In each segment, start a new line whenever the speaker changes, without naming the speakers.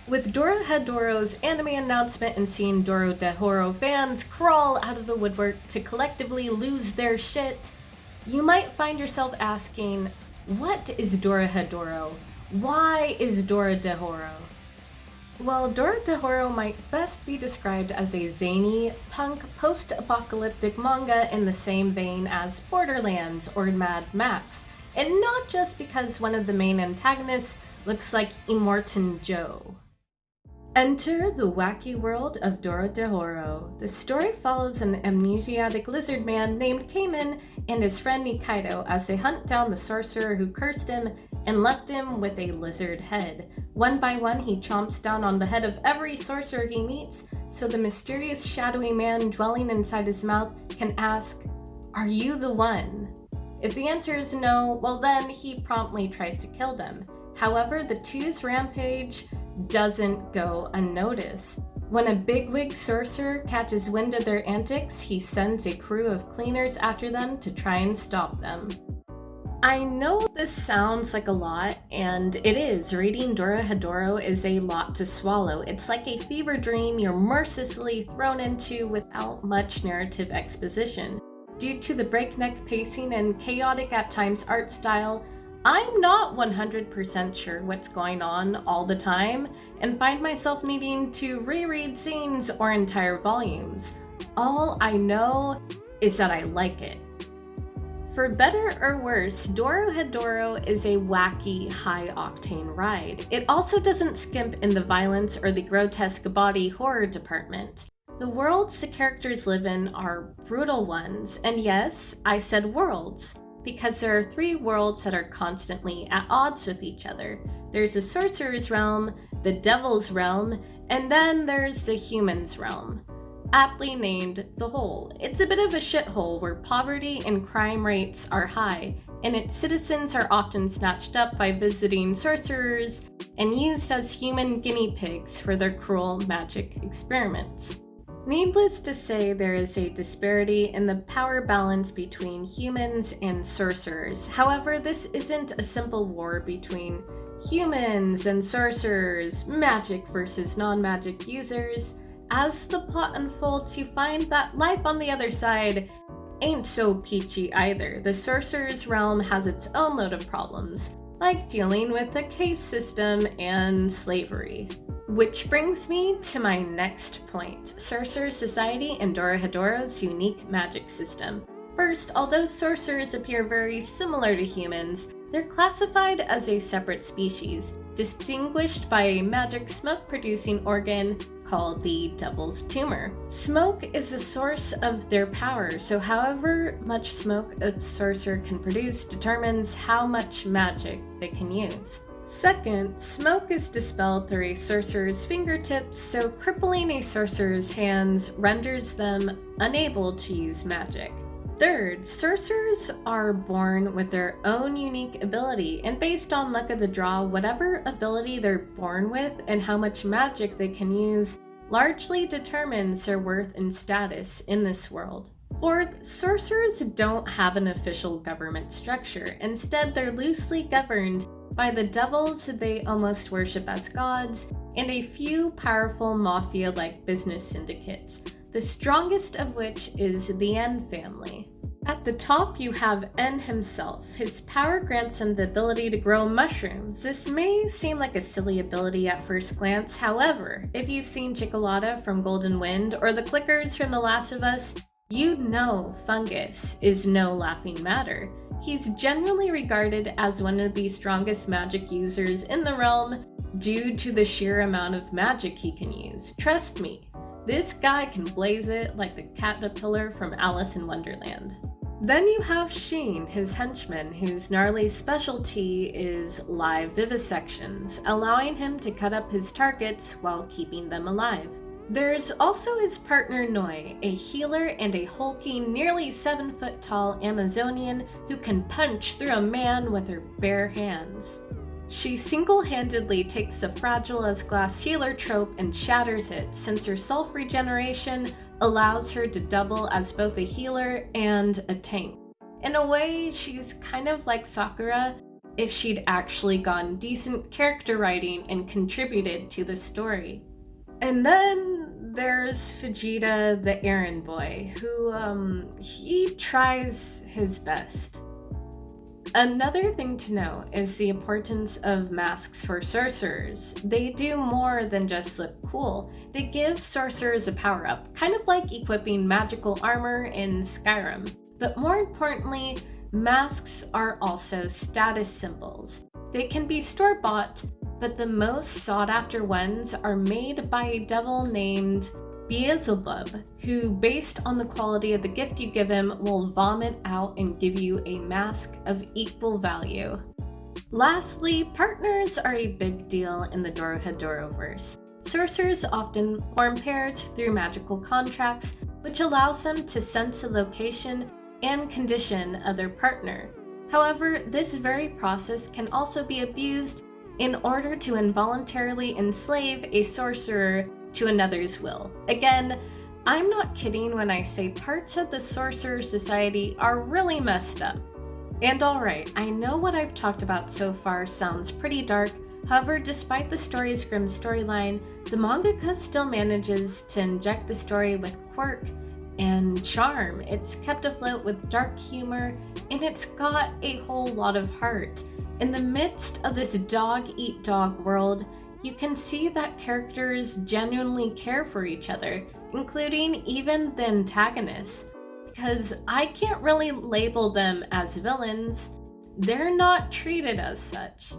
With Dorohedoro's anime announcement and seeing Dorehedoro fans crawl out of the woodwork to collectively lose their shit, you might find yourself asking, what is Dorehedoro? Why is Dorehedoro? Well, Dorehedoro might best be described as a zany, punk, post-apocalyptic manga in the same vein as Borderlands or Mad Max, and not just because one of the main antagonists looks like Immortan Joe. Enter the wacky world of Dorohedoro. The story follows an amnesiac lizard man named Cayman and his friend Nikaido as they hunt down the sorcerer who cursed him and left him with a lizard head. One by one, he chomps down on the head of every sorcerer he meets, so the mysterious shadowy man dwelling inside his mouth can ask, "Are you the one?" If the answer is no, well then he promptly tries to kill them. However, the two's rampage doesn't go unnoticed. When a bigwig sorcerer catches wind of their antics, he sends a crew of cleaners after them to try and stop them. I know this sounds like a lot, and it is. Reading Dorehedoro is a lot to swallow. It's like a fever dream you're mercilessly thrown into without much narrative exposition. Due to the breakneck pacing and chaotic at times art style, I'm not 100% sure what's going on all the time, and find myself needing to reread scenes or entire volumes. All I know is that I like it. For better or worse, Dorehedoro is a wacky, high-octane ride. It also doesn't skimp in the violence or the grotesque body horror department. The worlds the characters live in are brutal ones, and yes, I said worlds, because there are 3 worlds that are constantly at odds with each other. There's the sorcerer's realm, the devil's realm, and then there's the human's realm, aptly named the Hole. It's a bit of a shithole where poverty and crime rates are high, and its citizens are often snatched up by visiting sorcerers and used as human guinea pigs for their cruel magic experiments. Needless to say, there is a disparity in the power balance between humans and sorcerers. However, this isn't a simple war between humans and sorcerers, magic versus non-magic users. As the plot unfolds, you find that life on the other side ain't so peachy either. The sorcerer's realm has its own load of problems, like dealing with the caste system and slavery. Which brings me to my next point, Sorcerer Society and Dorehedoro's unique magic system. First, although sorcerers appear very similar to humans, they're classified as a separate species, distinguished by a magic smoke-producing organ called the Devil's Tumor. Smoke is the source of their power, so however much smoke a sorcerer can produce determines how much magic they can use. Second, smoke is dispelled through a sorcerer's fingertips, so crippling a sorcerer's hands renders them unable to use magic. Third, sorcerers are born with their own unique ability, and based on luck of the draw, whatever ability they're born with and how much magic they can use largely determines their worth and status in this world. Fourth, sorcerers don't have an official government structure. Instead, they're loosely governed by the devils they almost worship as gods, and a few powerful mafia-like business syndicates, the strongest of which is the N family. At the top, you have N himself. His power grants him the ability to grow mushrooms. This may seem like a silly ability at first glance, however, if you've seen Chickalata from Golden Wind or the Clickers from The Last of Us, you know fungus is no laughing matter. He's generally regarded as one of the strongest magic users in the realm due to the sheer amount of magic he can use. Trust me, this guy can blaze it like the caterpillar from Alice in Wonderland. Then you have Sheen, his henchman, whose gnarly specialty is live vivisections, allowing him to cut up his targets while keeping them alive. There's also his partner Noi, a healer and a hulking, nearly 7-foot-tall Amazonian who can punch through a man with her bare hands. She single-handedly takes the fragile-as-glass healer trope and shatters it, since her self-regeneration allows her to double as both a healer and a tank. In a way, she's kind of like Sakura, if she'd actually gotten decent character writing and contributed to the story. And then there's Vegeta the errand boy, who, he tries his best. Another thing to note is the importance of masks for sorcerers. They do more than just look cool. They give sorcerers a power-up, kind of like equipping magical armor in Skyrim. But more importantly, masks are also status symbols. They can be store-bought, but the most sought-after ones are made by a devil named Beelzebub, who, based on the quality of the gift you give him, will vomit out and give you a mask of equal value. Lastly, partners are a big deal in the Dorohedoro verse. Sorcerers often form pairs through magical contracts, which allows them to sense a location and condition of their partner. However, this very process can also be abused in order to involuntarily enslave a sorcerer to another's will. Again, I'm not kidding when I say parts of the Sorcerer Society are really messed up. And alright, I know what I've talked about so far sounds pretty dark. However, despite the story's grim storyline, the mangaka still manages to inject the story with quirk and charm. It's kept afloat with dark humor, and it's got a whole lot of heart. In the midst of this dog-eat-dog world, you can see that characters genuinely care for each other, including even the antagonists, because I can't really label them as villains. They're not treated as such.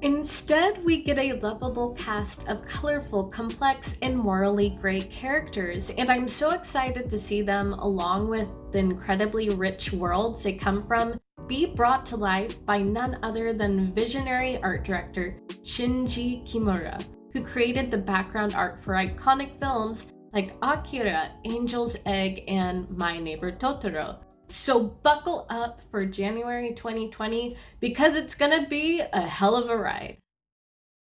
Instead, we get a lovable cast of colorful, complex, and morally great characters, and I'm so excited to see them, along with the incredibly rich worlds they come from, be brought to life by none other than visionary art director Shinji Kimura, who created the background art for iconic films like Akira, Angel's Egg, and My Neighbor Totoro. So buckle up for January 2020, because it's gonna be a hell of a ride.